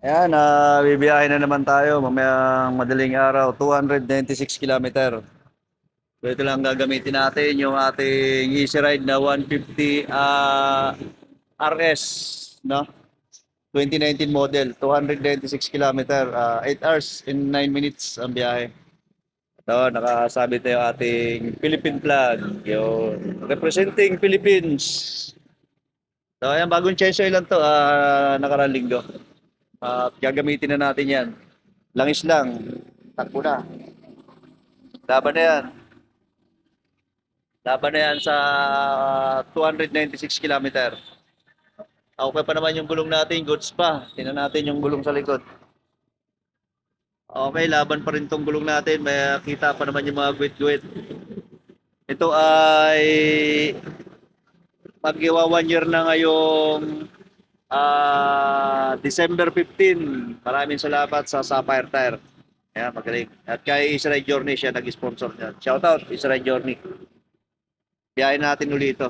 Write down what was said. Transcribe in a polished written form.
Ayan, bibiyahe na naman tayo mamayang madaling araw, 296 kilometer. So ito lang gagamitin natin yung ating Easy Ride na 150 RS, no? 2019 model, 296 kilometer, 8 hours and 9 minutes ang biyahe. Ito, nakasabit tayo ating Philippine flag, yung representing Philippines. So ayan, bagong change oil lang to, nakarang linggo. At gagamitin na natin yan. Langis lang. Takbo na. Laban na yan. Laban na yan sa 296 kilometer. Okay pa naman yung gulong natin. Goods pa. Tingnan natin yung gulong sa likod. Okay, laban pa rin tong gulong natin. May kita pa naman yung mga guwit-guwit. Ito ay mag-iwa 1 year na ngayong December 15. Maraming salamat sa Sapphire Tire. Ayan, magaling. At kay Israel Journey, siya nag-sponsor niya. Shoutout, Israel Journey. Biyahin natin ulit ito.